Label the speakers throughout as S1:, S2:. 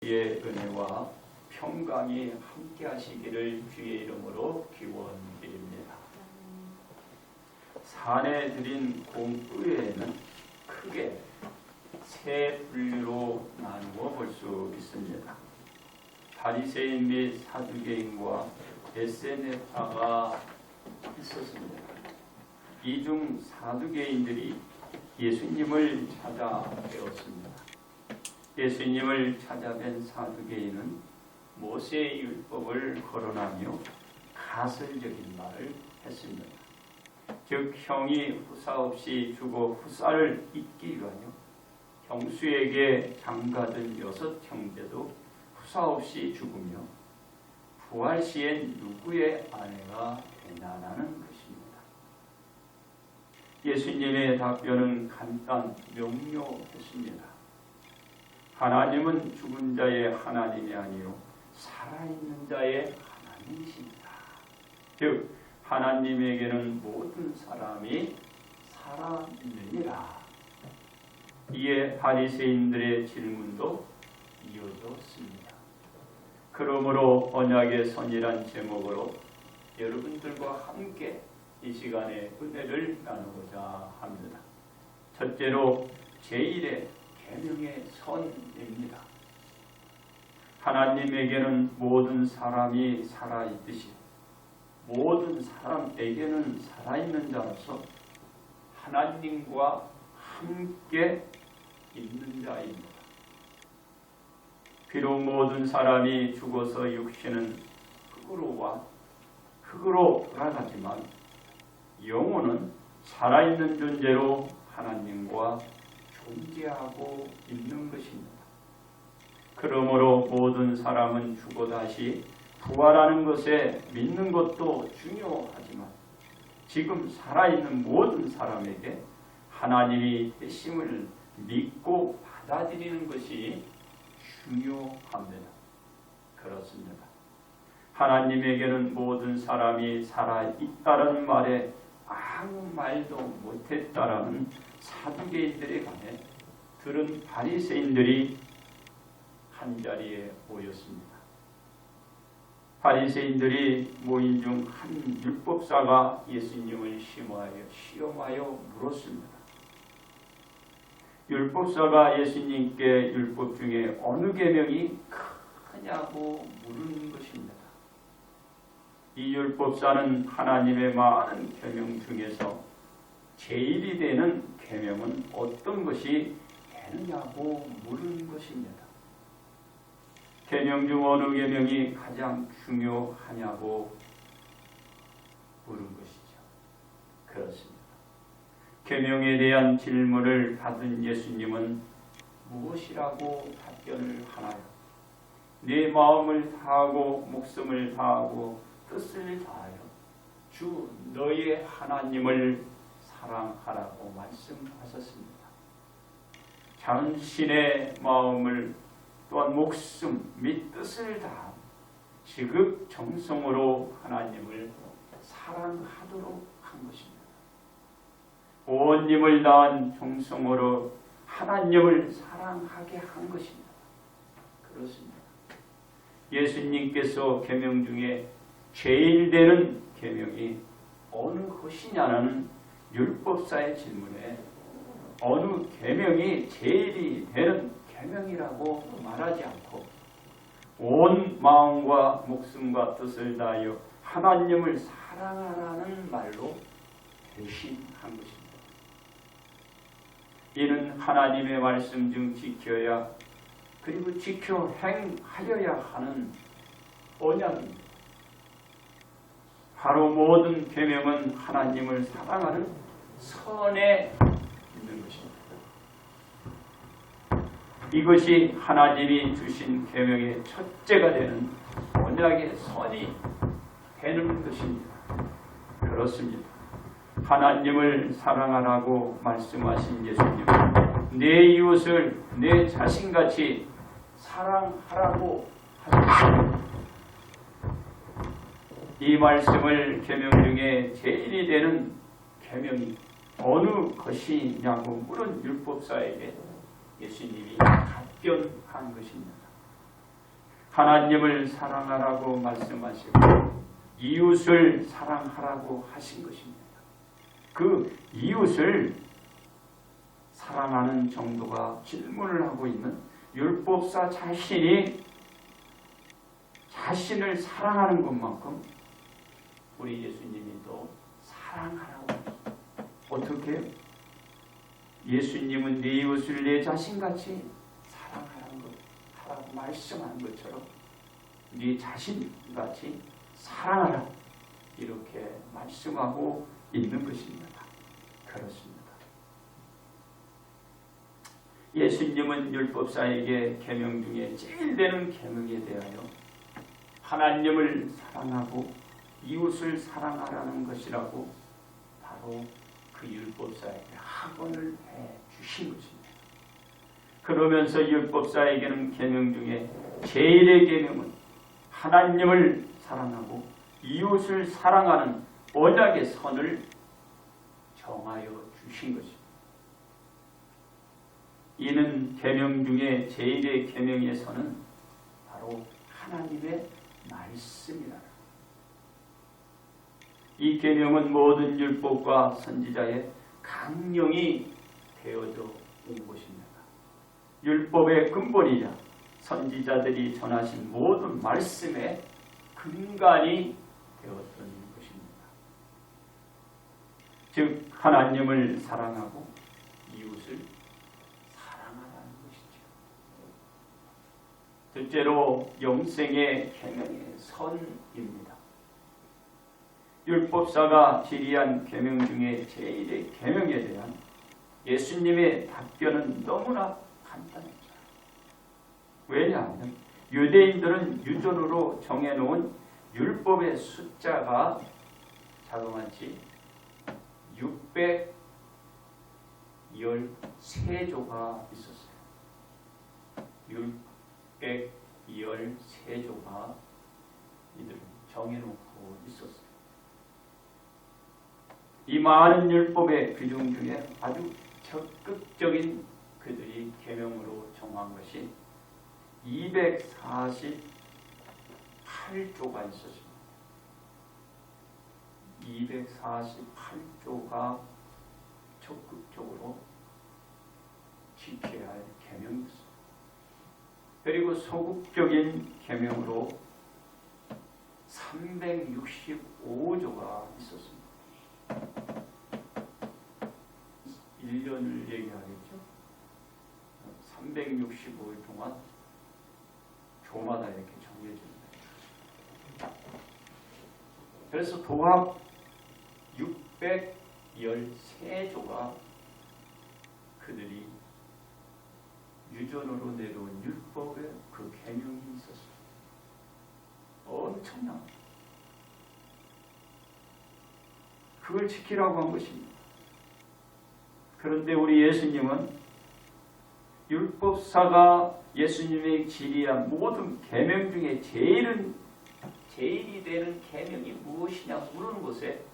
S1: 주의 은혜와 평강이 함께 하시기를 주의 이름으로 기원드립니다. 산에 드린 공의회는 크게 세 분류로 나누어 볼 수 있습니다. 바리새인 및 사두개인과 에세네파가 있었습니다. 이 중 사두개인들이 예수님을 찾아뵈었습니다. 예수님을 찾아뵌 사두개인은 모세의 율법을 거론하며 가설적인 말을 했습니다. 즉 형이 후사 없이 죽어 후사를 잇기 위하여 형수에게 장가든 6 형제도 후사 없이 죽으며 부활 시엔 누구의 아내가 되냐라는 것입니다. 예수님의 답변은 간단 명료했습니다. 하나님은 죽은 자의 하나님이 아니요 살아있는 자의 하나님이십니다. 즉 하나님에게는 모든 사람이 살아있느니라. 이에 바리새인들의 질문도 이어졌습니다. 그러므로 언약의 선이란 제목으로 여러분들과 함께 이 시간에 은혜를 나누고자 합니다. 첫째로 제1의 계명의 선입니다. 하나님에게는 모든 사람이 살아있듯이 모든 사람에게는 살아있는 자로서 하나님과 함께 있는 자입니다. 비록 모든 사람이 죽어서 육신은 흙으로 돌아가지만 영혼은 살아있는 존재로 하나님과 존재하고 있는 것입니다. 그러므로 모든 사람은 죽어 다시 부활하는 것에 믿는 것도 중요하지만 지금 살아있는 모든 사람에게 하나님이 되심을 믿고 받아들이는 것이 중요합니다. 그렇습니다. 하나님에게는 모든 사람이 살아있다는 말에 아무 말도 못했다라는 사두개인들에 관해 들은 바리새인들이 한자리에 모였습니다. 바리새인들이 모인 중 한 율법사가 예수님을 시험하여 물었습니다. 율법사가 예수님께 율법 중에 어느 계명이 크냐고 물은 것입니다. 이 율법사는 하나님의 많은 계명 중에서 제일이 되는 계명은 어떤 것이 되느냐고 물은 것입니다. 계명 중 어느 계명이 가장 중요하냐고 물은 것이죠. 그렇습니다. 계명에 대한 질문을 받은 예수님은 무엇이라고 답변을 하나요? 네 마음을 다하고 목숨을 다하고 뜻을 다하여 주 너의 하나님을 사랑하라고 말씀하셨습니다. 자신의 마음을 또한 목숨 및 뜻을 다함 지극정성으로 하나님을 사랑하도록 한 것입니다. 온 힘을 다한 정성으로 하나님을 사랑하게 한 것입니다. 그렇습니다. 예수님께서 계명 중에 제일 되는 계명이 어느 것이냐는 율법사의 질문에 어느 계명이 제일이 되는 계명이라고 말하지 않고 온 마음과 목숨과 뜻을 다하여 하나님을 사랑하라는 말로 대신한 것입니다. 이는 하나님의 말씀 중 지켜야 그리고 지켜 행하여야 하는 언약입니다. 바로 모든 계명은 하나님을 사랑하는 선에 있는 것입니다. 이것이 하나님이 주신 계명의 첫째가 되는 언약의 선이 되는 것입니다. 그렇습니다. 하나님을 사랑하라고 말씀하신 예수님은 내 이웃을 내 자신같이 사랑하라고 하셨습니다. 이 말씀을 계명 중에 제일이 되는 계명이 어느 것이냐고 물은 율법사에게 예수님이 답변한 것입니다. 하나님을 사랑하라고 말씀하시고 이웃을 사랑하라고 하신 것입니다. 그 이웃을 사랑하는 정도가 질문을 하고 있는 율법사 자신이 자신을 사랑하는 것만큼 우리 예수님이 또 사랑하라고 합니다. 어떻게 해요? 예수님은 네 이웃을 내 자신같이 사랑하라고 말씀하는 것처럼 네 자신같이 사랑하라 이렇게 말씀하고 있는 것입니다. 그렇습니다. 예수님은 율법사에게 계명 중에 제일 되는 계명에 대하여 하나님을 사랑하고 이웃을 사랑하라는 것이라고 바로 그 율법사에게 학원을 해 주신 것입니다. 그러면서 율법사에게는 계명 중에 제일의 계명은 하나님을 사랑하고 이웃을 사랑하는 언약의 선을 정하여 주신 것입니다. 이는 계명 중에 제일의 계명의 선은 바로 하나님의 말씀이라. 이 계명은 모든 율법과 선지자의 강령이 되어져 온 것입니다. 율법의 근본이자 선지자들이 전하신 모든 말씀의 근간이 되었던 것입니다. 즉 하나님을 사랑하고 이웃을 사랑하라는 것이죠. 둘째로 영생의 계명의 선입니다. 율법사가 질의한 계명 중에 제일의 계명에 대한 예수님의 답변은 너무나 간단했죠. 왜냐하면 유대인들은 유전으로 정해놓은 율법의 숫자가 자그마치 613조가 있었어요. 613조가 이들 정해놓고 있었어요. 이 많은 율법의 규정 중에 아주 적극적인 그들이 계명으로 정한 것이 248조가 있었습니다. 248조가 적극적으로 지켜야 할 계명이었습니다. 그리고 소극적인 계명으로 365조가 있었습니다. 1년을 얘기하겠죠. 365일 동안 조마다 이렇게 정해집니다. 그래서 도합 613조가 그들이 유전으로 내려온 율법의 그 계명이 있었어요. 엄청난 그걸 지키라고 한 것입니다. 그런데 우리 예수님은 율법사가 예수님의 질의한 모든 계명 중에 제일이 되는 계명이 무엇이냐 물은 것에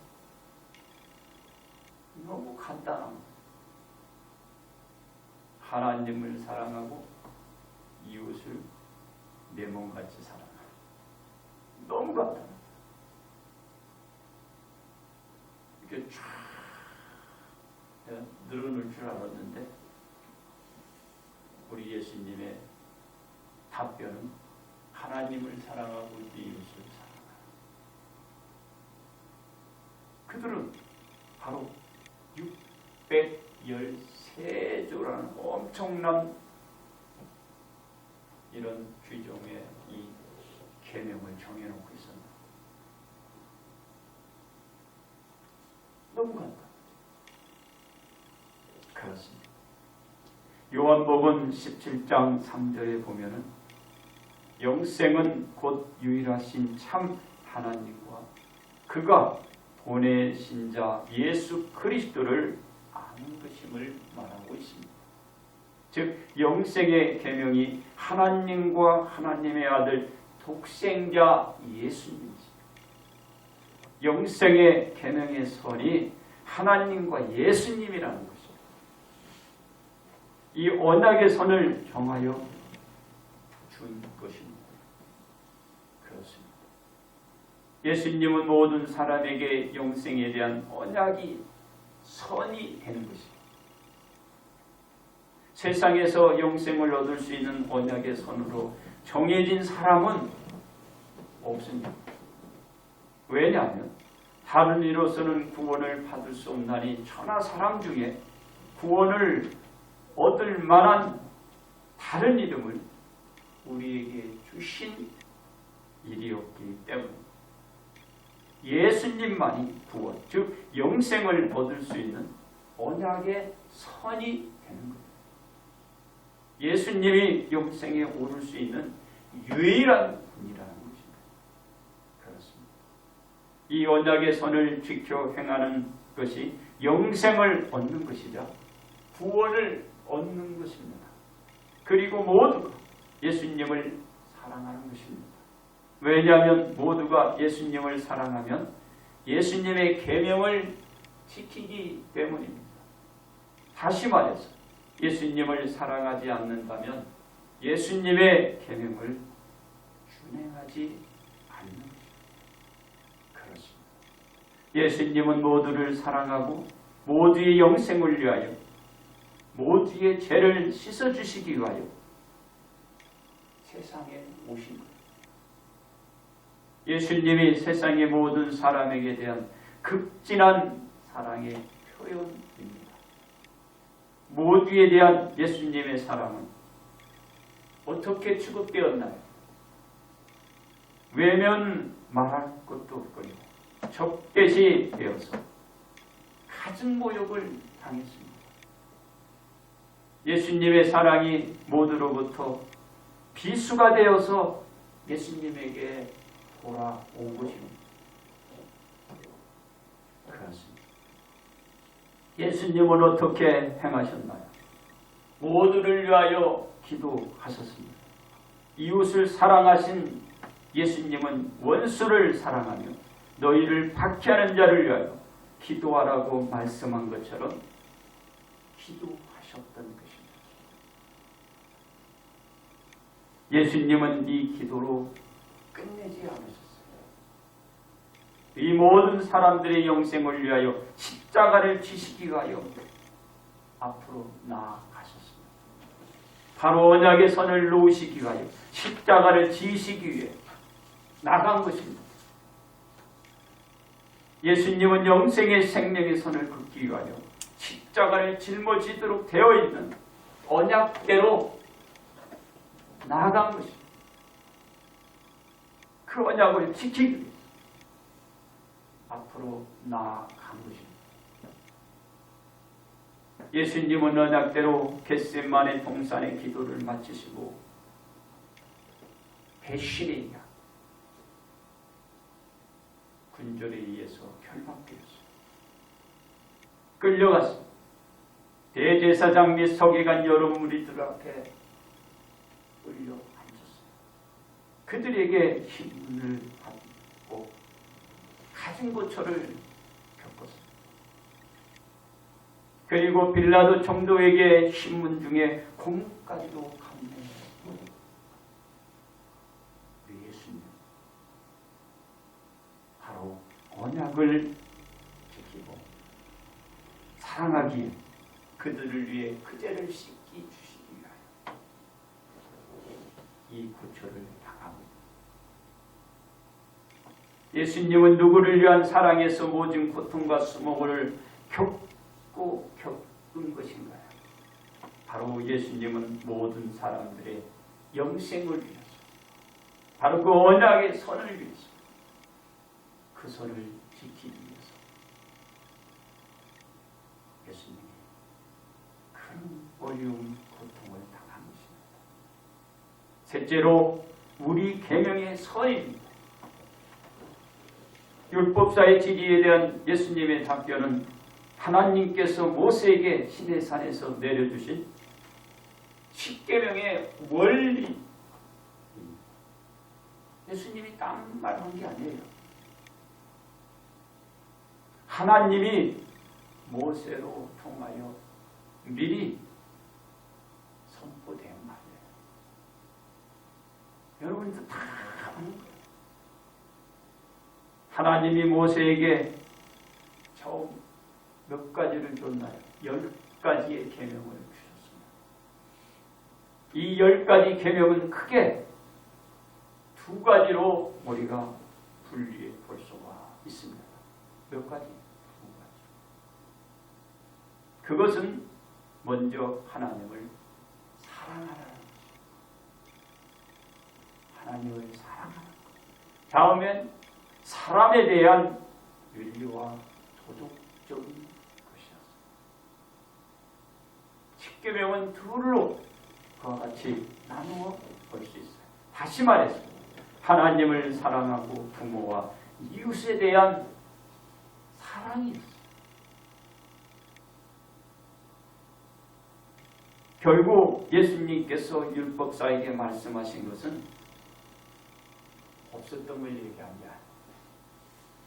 S1: 너무 간단합니다. 하나님을 사랑하고 이웃을 내 몸같이 사랑하라. 너무 간단합니다. 이렇게 쫙 늘어놓을 줄 알았는데 우리 예수님의 답변은 하나님을 사랑하고 이웃을 사랑하라. 그들은 바로 613조라는 엄청난 이런 규정의 이 계명을 정해놓고 있습니다. 너무 간단하죠. 그렇습니다. 요한복음 17장 3절에 보면은 영생은 곧 유일하신 참 하나님과 그가 보내신 자 예수 그리스도를 아는 것임을 말하고 있습니다. 즉 영생의 계명이 하나님과 하나님의 아들 독생자 예수님이지. 영생의 계명의 선이 하나님과 예수님이라는 것입니다. 이 언약의 선을 정하여 준 것입니다. 예수님은 모든 사람에게 영생에 대한 언약이 선이 되는 것입니다. 세상에서 영생을 얻을 수 있는 언약의 선으로 정해진 사람은 없습니다. 왜냐하면 다른 이로서는 구원을 받을 수 없나니 천하 사람 중에 구원을 얻을 만한 다른 이름을 우리에게 주신 일이 없기 때문입니다. 예수님만이 구원, 즉 영생을 얻을 수 있는 언약의 선이 되는 겁니다. 예수님이 영생에 오를 수 있는 유일한 분이라는 것입니다. 그렇습니다. 이 언약의 선을 지켜 행하는 것이 영생을 얻는 것이자 구원을 얻는 것입니다. 그리고 모두가 예수님을 사랑하는 것입니다. 왜냐하면 모두가 예수님을 사랑하면 예수님의 계명을 지키기 때문입니다. 다시 말해서 예수님을 사랑하지 않는다면 예수님의 계명을 준행하지 않는 것입니다. 그렇습니다. 예수님은 모두를 사랑하고 모두의 영생을 위하여 모두의 죄를 씻어주시기 위하여 세상에 오신 것. 예수님이 세상의 모든 사람에게 대한 극진한 사랑의 표현입니다. 모두에 대한 예수님의 사랑은 어떻게 취급되었나요? 외면 말할 것도 없고요. 적대시 되어서 가증 모욕을 당했습니다. 예수님의 사랑이 모두로부터 비수가 되어서 예수님에게 돌아온 것입니다. 그렇습니다. 예수님은 어떻게 행하셨나요? 모두를 위하여 기도하셨습니다. 이웃을 사랑하신 예수님은 원수를 사랑하며 너희를 박해하는 자를 위하여 기도하라고 말씀한 것처럼 기도하셨던 것입니다. 예수님은 이 기도로 끝내지 않으셨어요. 이 모든 사람들의 영생을 위하여 십자가를 지시기 위하여 앞으로 나아가셨습니다. 바로 언약의 선을 놓으시기 위하여 십자가를 지시기 위해 나간 것입니다. 예수님은 영생의 생명의 선을 긋기 위하여 십자가를 짊어지도록 되어 있는 언약대로 나아간 것입니다. 그 언약을 지키기 위해 앞으로 나아간 것입니다. 예수님은 언약대로 겟세마네 동산의 기도를 마치시고 배신의 양 군졸에 의해서 결박되었습니다. 끌려갔습니다. 대제사장 및 서기관 여러 무리들 앞에 끌려 앉았습니다. 그들에게 신문을 받고 가진 고초를 겪었습니다. 그리고 빌라도 총독에게 신문 중에 공문까지도 감내했습니다. 우리 예수님 바로 언약을 지키고 사랑하기에 그들을 위해 그 죄를 씻기 주시기 위하여 이 고초를 당하고 예수님은 누구를 위한 사랑에서 모진 고통과 수모를 겪은 것인가요? 바로 예수님은 모든 사람들의 영생을 위해서 바로 그 언약의 선을 위해서 그 선을 지키기 위해서 예수님이 큰 어려운 고통을 당한 것입니다. 셋째로 우리 계명의 선입니다. 율법사의 지리에 대한 예수님의 답변은 하나님께서 모세에게 시내산에서 내려주신 십계명의 원리. 예수님이 딴 말한 게 아니에요. 하나님이 모세로 통하여 미리 선포된 말이에요. 여러분도 다 아는 거예요. 하나님이 모세에게 처음 몇 가지를 줬나요? 10가지의 계명을 주셨습니다. 이 10가지 계명은 크게 두 가지로 우리가 분리해 볼 수가 있습니다. 몇 가지? 두 가지. 그것은 먼저 하나님을 사랑하라는 것입니다. 하나님을 사랑하는 것. 다음엔 사람에 대한 윤리와 도덕적인 것이었습니다. 10계명은 둘로 그와 같이 나누어 볼 수 있어요. 다시 말해서 하나님을 사랑하고 부모와 이웃에 대한 사랑이 있어요. 결국 예수님께서 율법사에게 말씀하신 것은 없었던 걸 얘기한 게 아니에요.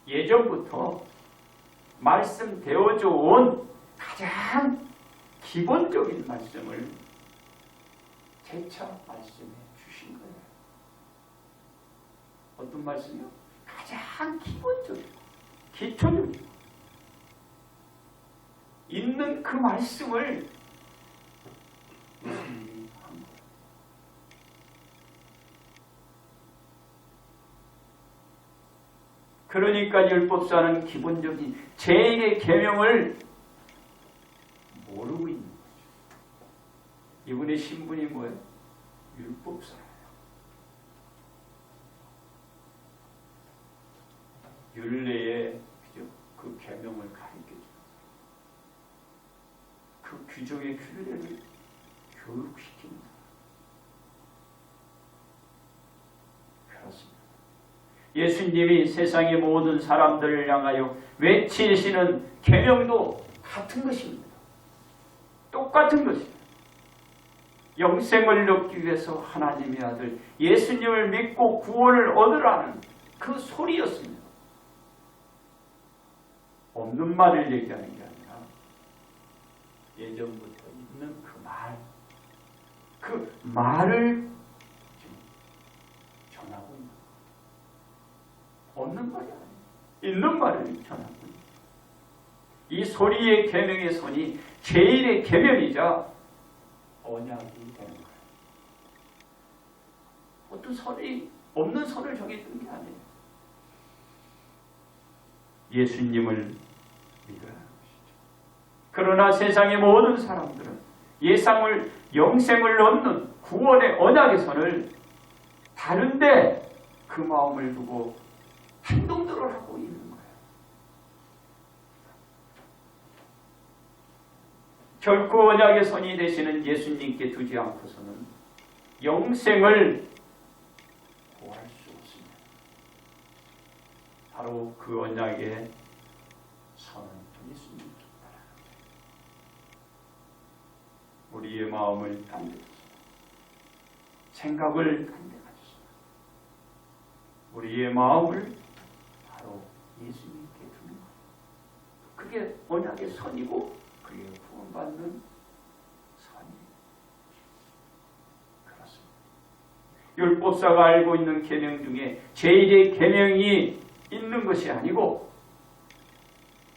S1: 예전부터 말씀되어져 온 가장 기본적인 말씀을 재차 말씀해 주신 거예요. 어떤 말씀이요? 가장 기본적이고 기초적이고 있는 그 말씀을 예수님이 한 거예요. 그러니까 율법사는 기본적인 제1의 계명을 모르고 있는 거죠. 이분의 신분이 뭐예요? 율법사예요. 율례의 그 계명을 가르쳐줘요. 그 규정의 규례를 교육시킵니다. 그렇습니다. 예수님이 세상의 모든 사람들을 향하여 외치시는 계명도 같은 것입니다. 똑같은 것입니다. 영생을 얻기 위해서 하나님의 아들 예수님을 믿고 구원을 얻으라는 그 소리였습니다. 없는 말을 얘기하는 게 아니라 예전부터 있는 그 말을 전하고 있는 거예요. 없는 말이 아니에요. 있는 말을 전하고 있는 거예요. 이 소리의 계명의 선이 제1의 계명이자 언약이 되는 거예요. 어떤 선이 없는 선을 정해주는 게 아니에요. 예수님을 믿어야 하는 것이죠. 그러나 세상의 모든 사람들은 영생을 얻는 구원의 언약의 선을 다른데 그 마음을 두고 행동들을 하고 있는 거예요. 결코 언약의 선이 되시는 예수님께 두지 않고서는 영생을 구할 수 없습니다. 바로 그 언약의 선은 예수님께 따라 우리의 마음을 간대하소서. 생각을 간대하소서. 우리의 마음을 바로 예수님께 두는 거예요. 그게 언약의 선이고 그게 구원받는 선이에요. 그렇습니다. 율법사가 알고 있는 계명 중에 제1의 계명이 있는 것이 아니고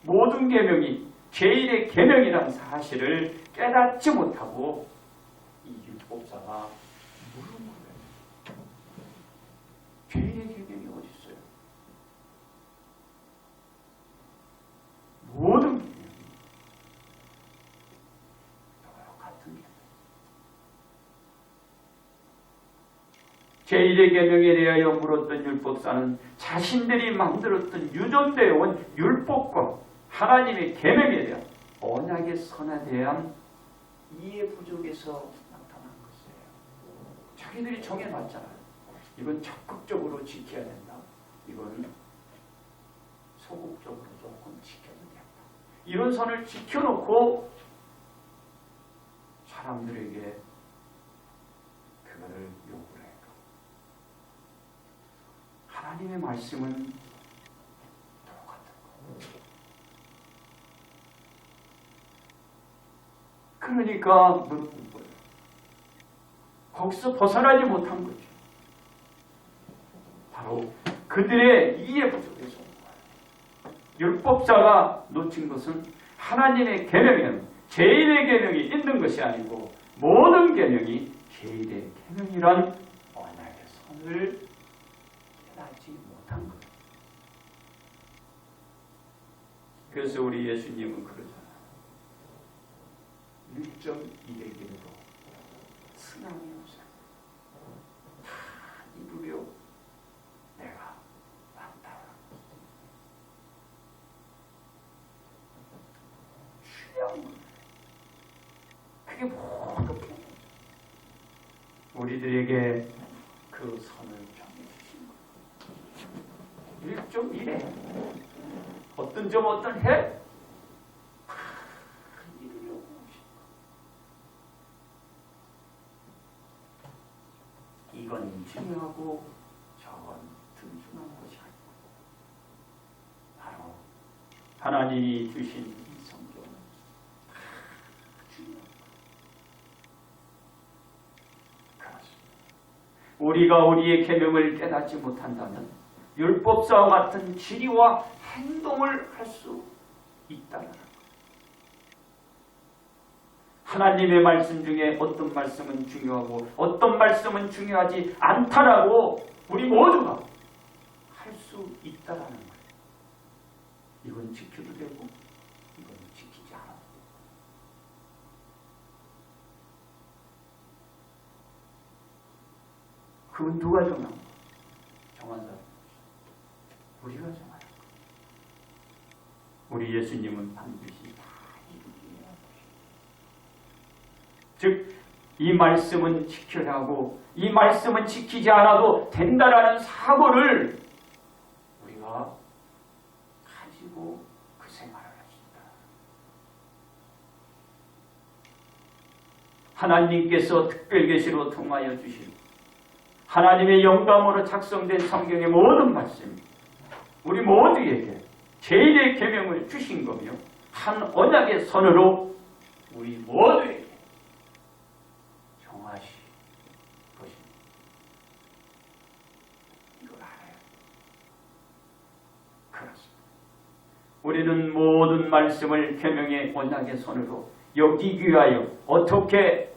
S1: 모든 계명이 제1의 계명이라는 사실을 깨닫지 못하고 이 율법사가 물은 거예요. 제1의 계명이 어디 있어요? 모든 계명이 똑같은 계명. 제1의 계명에 대하여 물었던 율법사는 자신들이 만들었던 유전되어 온 율법과 하나님의 계명에 대한 언약의 선에 대한 이해 부족에서 나타난 것이에요. 자기들이 정해놨잖아요. 이건 적극적으로 지켜야 된다. 이건 소극적으로 조금 지켜야 된다. 이런 선을 지켜놓고 사람들에게 그거를 요구를 해요. 하나님의 말씀은 똑같은 거예요. 그러니까 물은 거예요. 거기서 벗어나지 못한 거죠. 바로 그들의 이해 부족에서 온 거예요. 율법사가 놓친 것은 하나님의 계명에는 제1의 계명이 있는 것이 아니고 모든 계명이 제1의 계명이란 언약의 선을 깨닫지 못한 것. 그래서 우리 예수님은 그러잖아요. 1.1에게도 승함이 없어요. 다 이루려 내가 왔다. 중요한 거예요. 그게 모두 우리들에게 그 선을 정해주신 거예요. 1.1에 어떤 점 어떤 해? 이루려고 오신 거예요. 이건 중요하고 저건 든중한 것이 아니고 바로 하나님이 주신 이 성경은 다 중요한 거예요. 그렇습니다. 우리가 우리의 계명을 깨닫지 못한다면 율법사와 같은 지리와 행동을 할 수 있다는 것. 하나님의 말씀 중에 어떤 말씀은 중요하고 어떤 말씀은 중요하지 않다라고 우리 모두가 할 수 있다는 거예요. 이건 지켜도 되고 이건 지키지 않아도 되고. 그건 누가 정한 거야? 정한 사람. 우리가 정하는 것. 우리 예수님은 반드시 다 이루게 하고 즉, 이 말씀은 지켜야 하고 이 말씀은 지키지 않아도 된다라는 사고를 우리가 가지고 그 생활을 합시다. 하나님께서 특별계시로 통하여 주신 하나님의 영감으로 작성된 성경의 모든 말씀 우리 모두에게 제1의 계명을 주신 거며 한 언약의 선으로 우리 모두에게 정하신 것입니다. 이걸 알아요. 그렇습니다. 우리는 모든 말씀을 계명의 언약의 선으로 여기기 위하여 어떻게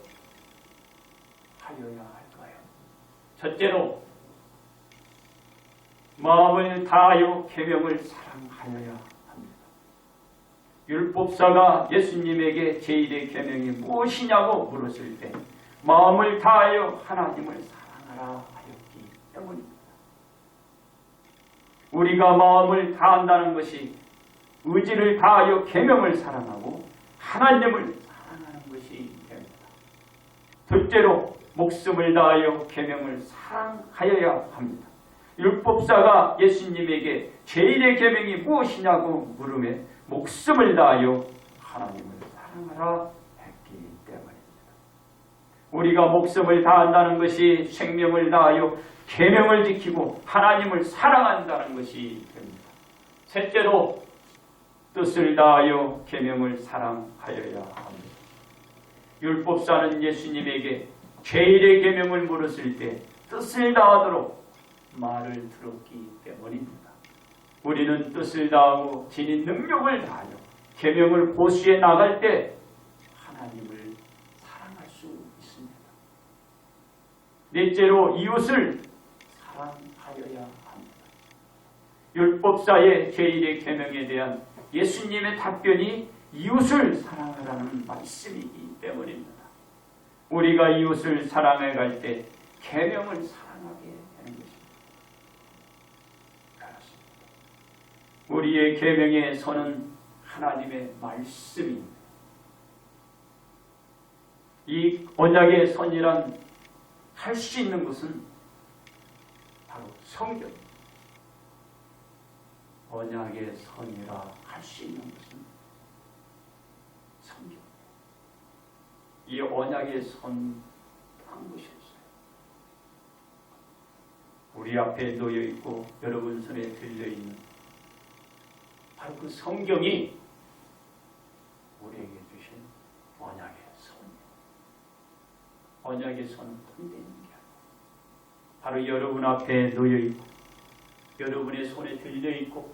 S1: 하여야 할까요? 첫째로 마음을 다하여 계명을 사랑하여야 합니다. 율법사가 예수님에게 제1의 계명이 무엇이냐고 물었을 때 마음을 다하여 하나님을 사랑하라 하였기 때문입니다. 우리가 마음을 다한다는 것이 의지를 다하여 계명을 사랑하고 하나님을 사랑하는 것이 됩니다. 둘째로 목숨을 다하여 계명을 사랑하여야 합니다. 율법사가 예수님에게 제1의 계명이 무엇이냐고 물음에 목숨을 다하여 하나님을 사랑하라 했기 때문입니다. 우리가 목숨을 다한다는 것이 생명을 다하여 계명을 지키고 하나님을 사랑한다는 것이 됩니다. 셋째로 뜻을 다하여 계명을 사랑하여야 합니다. 율법사는 예수님에게 제1의 계명을 물었을 때 뜻을 다하도록 말을 들었기 때문입니다. 우리는 뜻을 다하고 지닌 능력을 다하여 계명을 고수해 나갈 때 하나님을 사랑할 수 있습니다. 넷째로 이웃을 사랑하여야 합니다. 율법사의 제1의 계명에 대한 예수님의 답변이 이웃을 사랑하라는 말씀이기 때문입니다. 우리가 이웃을 사랑해 갈 때 계명을 사랑하게 되는 것입니다. 그렇습니다. 우리의 계명의 선은 하나님의 말씀입니다. 이 언약의 선이란 할 수 있는 것은 바로 성경입니다. 언약의 선이라 할 수 있는 것은 성경. 이 언약의 선 한 것이 없어요. 우리 앞에 놓여 있고 여러분 손에 들려 있는 바로 그 성경이 우리에게 주신 언약의 선이에요. 언약의 선은 손대는 게 아니에요. 바로 여러분 앞에 놓여 있고 여러분의 손에 들려 있고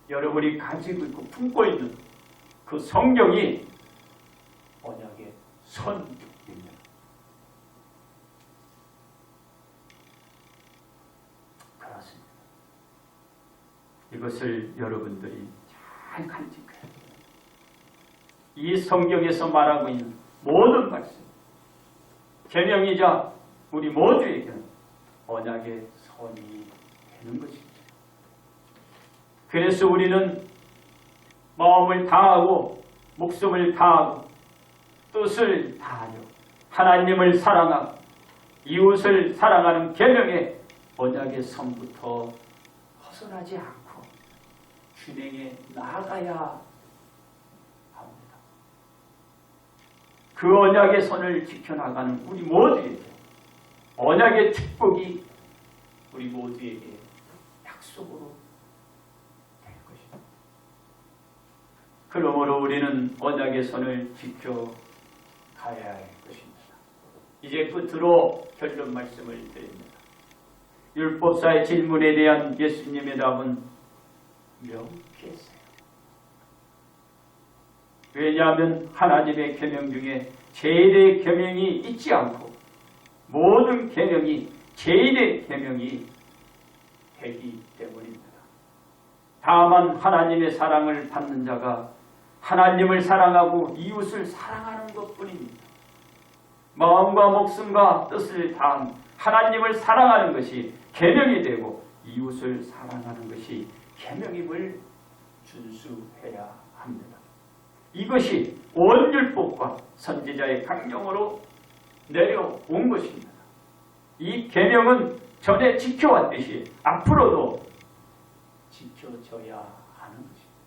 S1: 여러분이 가지고 있고 품고 있는 그 성경이 언약의 선입니다. 그렇습니다. 이것을 여러분들이 잘 간직해야 돼요. 이 성경에서 말하고 있는 모든 말씀, 계명이자 우리 모두에게는 언약의 선이 되는 것입니다. 그래서 우리는 마음을 다하고 목숨을 다하고 뜻을 다하여 하나님을 사랑하고 이웃을 사랑하는 계명의 언약의 선부터 벗어나지 않고 준행해 나아가야 합니다. 그 언약의 선을 지켜나가는 우리 모두에게 언약의 축복이 우리 모두에게 약속으로 될 것입니다. 그러므로 우리는 언약의 선을 지켜가야 할 것입니다. 이제 끝으로 결론 말씀을 드립니다. 율법사의 질문에 대한 예수님의 답은 명쾌했어요. 왜냐하면 하나님의 계명 중에 제일의 계명이 있지 않고 모든 계명이 제일의 계명이 되기 때문입니다. 다만 하나님의 사랑을 받는 자가 하나님을 사랑하고 이웃을 사랑하는 것뿐입니다. 마음과 목숨과 뜻을 다한 하나님을 사랑하는 것이 계명이 되고 이웃을 사랑하는 것이 계명임을 준수해야 합니다. 이것이 온 율법과 선지자의 강령으로 내려온 것입니다. 이 계명은 전에 지켜왔듯이 앞으로도 지켜져야 하는 것입니다.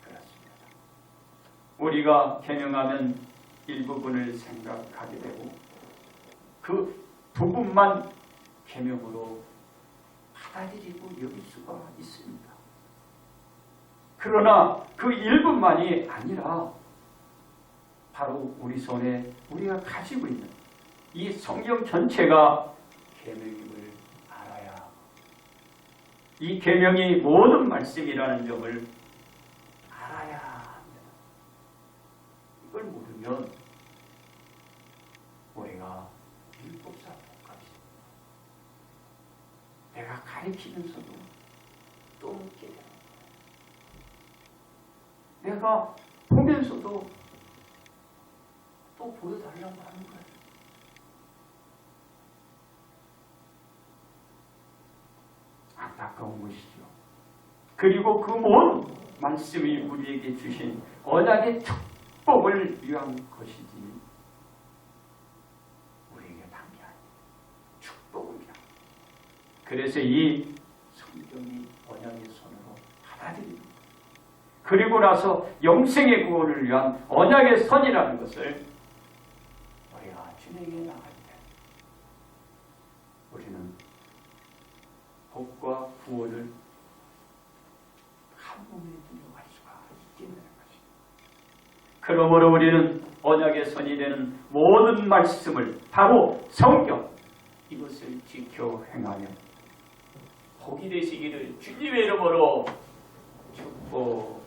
S1: 그렇습니다. 우리가 계명하면 일부분을 생각하게 되고 그 부분만 계명으로 받아들이고 여길 수가 있습니다. 그러나 그 일부만이 아니라 바로 우리 손에 우리가 가지고 있는 이 성경 전체가 계명임을 알아야 이 계명이 모든 말씀이라는 점을 알아야 합니다. 이걸 모르면 우리가 율법사 복합이다. 내가 가르치면서도 또 묻게 됩니다. 내가 보면서도 또 보여달라고 하는 거예요. 안타까운 것이죠. 그리고 그 모든 말씀이 우리에게 주신 언약의 축복을 위한 것이지 우리에게 담이 아니에요. 축복을 위한. 그래서 이 성경이 언약의 손으로 받아들입니다. 그리고 나서 영생의 구원을 위한 언약의 선이라는 것을 우리가 준행해 나갈 때 우리는 복과 구원을 한 몸에 누려갈 수가 있게 되는 것입니다. 그러므로 우리는 언약의 선이 되는 모든 말씀을 바로 성경 이것을 지켜 행하며 복이 되시기를 주님의 이름으로 축복